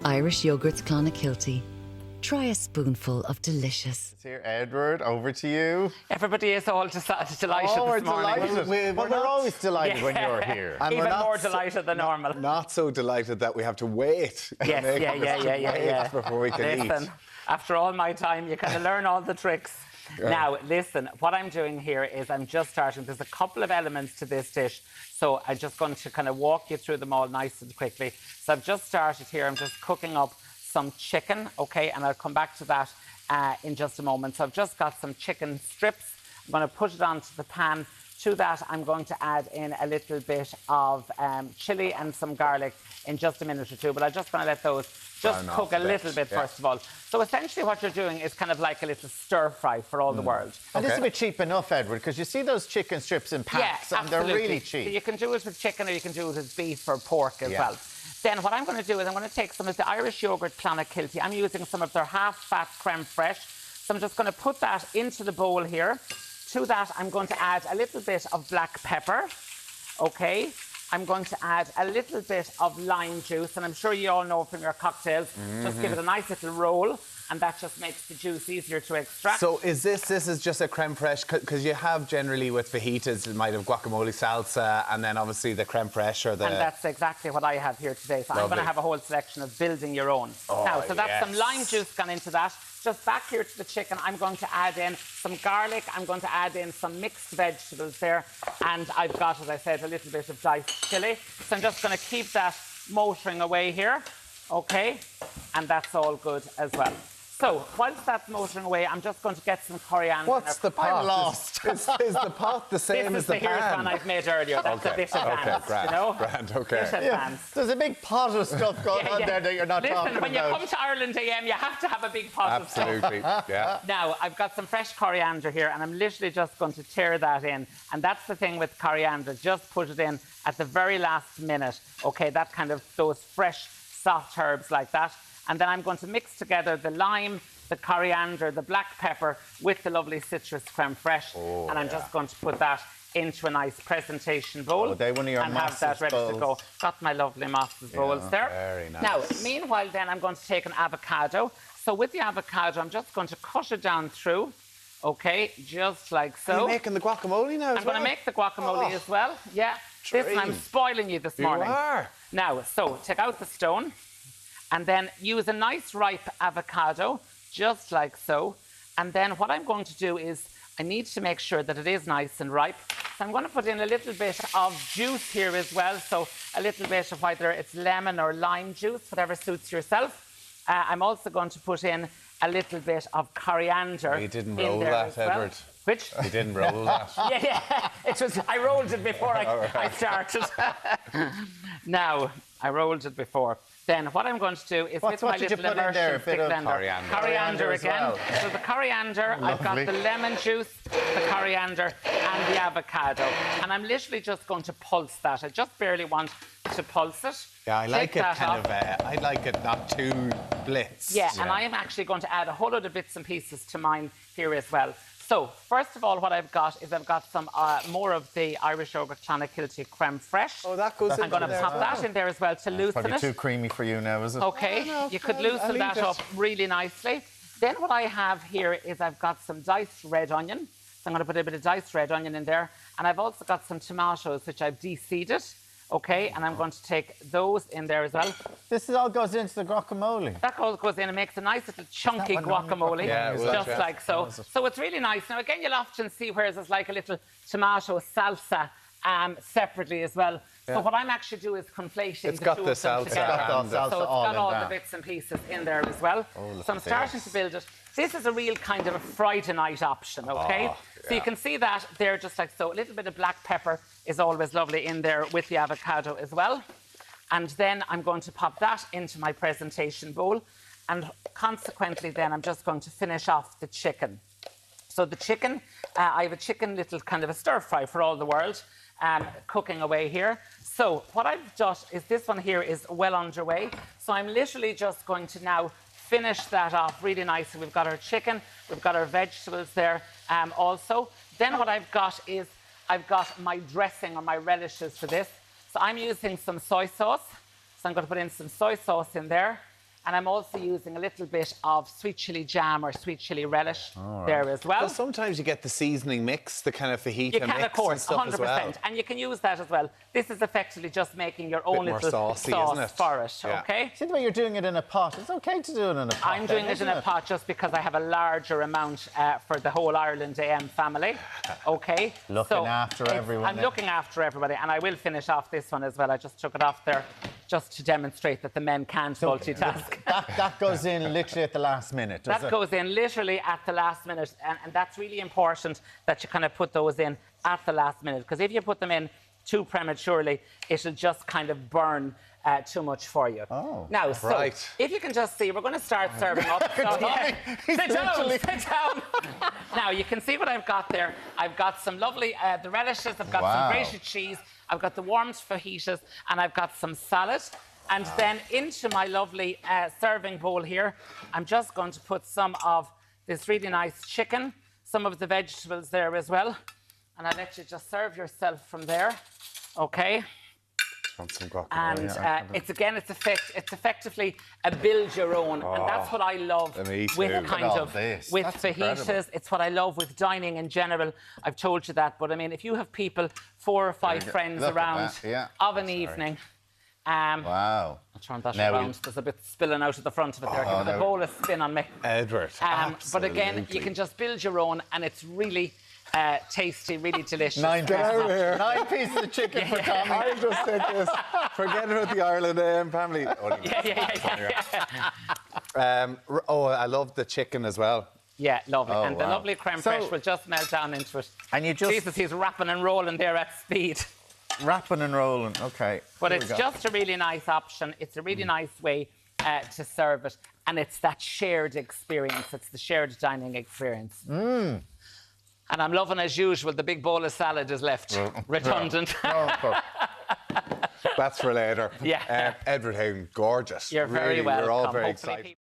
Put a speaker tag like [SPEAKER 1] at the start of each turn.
[SPEAKER 1] Irish yogurt's Clonakilty. Try a spoonful of delicious.
[SPEAKER 2] Here, Edward, over to you.
[SPEAKER 3] Everybody is all delighted
[SPEAKER 2] Oh, we're
[SPEAKER 3] this morning.
[SPEAKER 2] delighted. We're always delighted when you're here.
[SPEAKER 3] And even more delighted than normal.
[SPEAKER 4] Not so delighted that we have to wait.
[SPEAKER 3] Yes, yeah.
[SPEAKER 4] Before we can
[SPEAKER 3] Listen,
[SPEAKER 4] eat.
[SPEAKER 3] after all my time, you kind of learn all the tricks.
[SPEAKER 4] Yeah.
[SPEAKER 3] Now, listen, what I'm doing here is I'm just starting. There's a couple of elements to this dish, so I'm just going to kind of walk you through them all nice and quickly. So I've just started here. I'm just cooking up some chicken, okay, and I'll come back to that in just a moment. So I've just got some chicken strips. I'm going to put it onto the pan. To that, I'm going to add in a little bit of chilli and some garlic in just a minute or two, but I'm just going to let those just cook a little bit first of all. So essentially what you're doing is kind of like a little stir fry for all the world.
[SPEAKER 2] And this is a bit cheap enough, Edward, because you see those chicken strips in packs and they're really cheap.
[SPEAKER 3] So you can do it with chicken or you can do it with beef or pork as well. Then what I'm going to do is I'm going to take some of the Irish yogurt Clonakilty. I'm using some of their half-fat creme fraiche. So I'm just going to put that into the bowl here. To that, I'm going to add a little bit of black pepper, okay? I'm going to add a little bit of lime juice, and I'm sure you all know from your cocktails, just give it a nice little roll, and that just makes the juice easier to extract.
[SPEAKER 4] So is this is just a creme fraiche? Because you have generally with fajitas, it might have guacamole salsa, and then obviously the creme fraiche or the...
[SPEAKER 3] And that's exactly what I have here today. So I'm going to have a whole selection of building your own.
[SPEAKER 4] Oh,
[SPEAKER 3] now, so that's some lime juice gone into that. Just back here to the chicken, I'm going to add in some garlic. I'm going to add in some mixed vegetables there. And I've got, as I said, a little bit of diced chilli. So I'm just going to keep that motoring away here. Okay? And that's all good as well. So, whilst that's motoring away, I'm just going to get some coriander.
[SPEAKER 4] What's the pot?
[SPEAKER 2] I'm lost.
[SPEAKER 4] Is the pot the same as the pan?
[SPEAKER 3] This is the pan I've made earlier. That's a bit advanced,
[SPEAKER 4] grand,
[SPEAKER 3] you know?
[SPEAKER 4] grand, okay.
[SPEAKER 3] Bit advanced.
[SPEAKER 2] There's a big pot of stuff going on there that you're not talking about.
[SPEAKER 3] Listen, when you come to Ireland AM, you have to have a big pot of stuff.
[SPEAKER 4] Absolutely, yeah.
[SPEAKER 3] Now, I've got some fresh coriander here, and I'm literally just going to tear that in. And that's the thing with coriander. Just put it in at the very last minute. Okay, that kind of, those fresh, soft herbs like that. And then I'm going to mix together the lime, the coriander, the black pepper with the lovely citrus creme fraiche. And I'm just going to put that into a nice presentation bowl.
[SPEAKER 2] Oh, they're one of your
[SPEAKER 3] and have that ready to go. Got my lovely Mosses bowls there.
[SPEAKER 4] Very nice.
[SPEAKER 3] Now, meanwhile then, I'm going to take an avocado. So with the avocado, I'm just going to cut it down through. Okay, just like so.
[SPEAKER 4] Are you making the guacamole now
[SPEAKER 3] I'm going to make the guacamole as well. Yeah. Listen, I'm spoiling you this morning.
[SPEAKER 4] You are.
[SPEAKER 3] Now, so take out the stone and then use a nice ripe avocado, just like so. And then what I'm going to do is I need to make sure that it is nice and ripe. So I'm going to put in a little bit of juice here as well. So a little bit of either it's lemon or lime juice, whatever suits yourself. I'm also going to put in a little bit of coriander.
[SPEAKER 4] You didn't roll that,
[SPEAKER 3] well.
[SPEAKER 4] Edward.
[SPEAKER 3] Which?
[SPEAKER 4] You didn't roll that.
[SPEAKER 3] Yeah. It was, I rolled it before I started. Now, I rolled it before. Then what I'm going to do is with my little immersion stick blender. Coriander again. So the coriander, I've got the lemon juice, the coriander and the avocado. And I'm literally just going to pulse that. I just barely want to pulse it.
[SPEAKER 4] Yeah, I like it kind of, I like it not too blitzed.
[SPEAKER 3] Yeah, and I am actually going to add a whole load of bits and pieces to mine here as well. So, first of all, what I've got is I've got some more of the Irish yogurt Clonakilty creme fraiche.
[SPEAKER 4] Oh, that goes in there.
[SPEAKER 3] I'm going to pop that in there as well to loosen it.
[SPEAKER 2] Probably too creamy for you now, is it?
[SPEAKER 3] Okay, you could loosen that up really nicely. Then what I have here is I've got some diced red onion. So I'm going to put a bit of diced red onion in there. And I've also got some tomatoes, which I've de-seeded. Okay, and I'm going to take those in there as well.
[SPEAKER 2] This all goes into the guacamole.
[SPEAKER 3] That all goes in and makes a nice little chunky guacamole, just like so. So it's really nice. Now, again, you'll often see where there's like a little tomato salsa separately as well. So what I'm actually doing is conflating the two of them together. So it's got all the bits and pieces in there as well. So I'm starting to build it. This is a real kind of a Friday night option, okay? So you can see that there just like so. A little bit of black pepper is always lovely in there with the avocado as well. And then I'm going to pop that into my presentation bowl. And consequently then I'm just going to finish off the chicken. So the chicken, I have a chicken little kind of a stir fry for all the world, cooking away here. So what I've done is this one here is well underway. So I'm literally just going to now finish that off really nicely. We've got our chicken, we've got our vegetables there also. Then what I've got is I've got my dressing or my relishes for this. So I'm using some soy sauce. So I'm going to put in some soy sauce in there. And I'm also using a little bit of sweet chilli jam or sweet chilli relish there as well.
[SPEAKER 4] Well, sometimes you get the seasoning mix, the kind of fajita
[SPEAKER 3] You can,
[SPEAKER 4] mix
[SPEAKER 3] of course,
[SPEAKER 4] and stuff
[SPEAKER 3] 100%.
[SPEAKER 4] as well.
[SPEAKER 3] And you can use that as well. This is effectively just making your own
[SPEAKER 4] Bit more
[SPEAKER 3] little
[SPEAKER 4] saucy,
[SPEAKER 3] sauce
[SPEAKER 4] isn't it?
[SPEAKER 3] for it,
[SPEAKER 4] Yeah.
[SPEAKER 3] okay?
[SPEAKER 2] See the way you're doing it in a pot? It's okay to do it in a pot.
[SPEAKER 3] I'm doing it in a pot just because I have a larger amount for the whole Ireland AM family, okay?
[SPEAKER 2] Looking after everyone.
[SPEAKER 3] I'm looking after everybody, and I will finish off this one as well. I just took it off there just to demonstrate that the men can't multitask.
[SPEAKER 2] That goes in literally at the last minute, does
[SPEAKER 3] That
[SPEAKER 2] it?
[SPEAKER 3] goes in literally at the last minute, and that's really important that you kind of put those in at the last minute, because if you put them in too prematurely, it'll just kind of burn too much for you.
[SPEAKER 2] Oh,
[SPEAKER 3] now, so
[SPEAKER 4] right.
[SPEAKER 3] if you can just see, we're going to start serving up. So, yeah, sit down, sit down. Now, you can see what I've got there. I've got some lovely, the relishes, I've got some grated cheese, I've got the warmed fajitas, and I've got some salad. And then into my lovely serving bowl here, I'm just going to put some of this really nice chicken, some of the vegetables there as well. And I'll let you just serve yourself from there, okay?
[SPEAKER 4] Want some guacamole.
[SPEAKER 3] And it's effectively a build your own, and that's what I love with kind of with fajitas. It's what I love with dining in general. I've told you that, but I mean, if you have people, 4 or 5 friends around of an evening.
[SPEAKER 2] Wow.
[SPEAKER 3] I'll turn that around. There's a bit spilling out of the front of it there. Give the bowl a spin on me.
[SPEAKER 4] Edward,
[SPEAKER 3] but again, you can just build your own, and it's really tasty, really delicious.
[SPEAKER 2] 9 pieces of chicken for Tommy.
[SPEAKER 4] I'll just take this. Forget about the Ireland AM family. Oh, I love the chicken as well.
[SPEAKER 3] Yeah, lovely. And the lovely creme fraiche will just melt down into it.
[SPEAKER 2] And you just...
[SPEAKER 3] Jesus, he's wrapping and rolling there at speed.
[SPEAKER 2] Wrapping and rolling, OK.
[SPEAKER 3] But it's just a really nice option. It's a really nice way to serve it. And it's that shared experience. It's the shared dining experience. And I'm loving, as usual, the big bowl of salad is left. Redundant.
[SPEAKER 4] That's for later.
[SPEAKER 3] Yeah.
[SPEAKER 4] Edward Hayden, gorgeous.
[SPEAKER 3] You're very
[SPEAKER 4] really,
[SPEAKER 3] welcome.
[SPEAKER 4] We're all very
[SPEAKER 3] Hopefully
[SPEAKER 4] excited.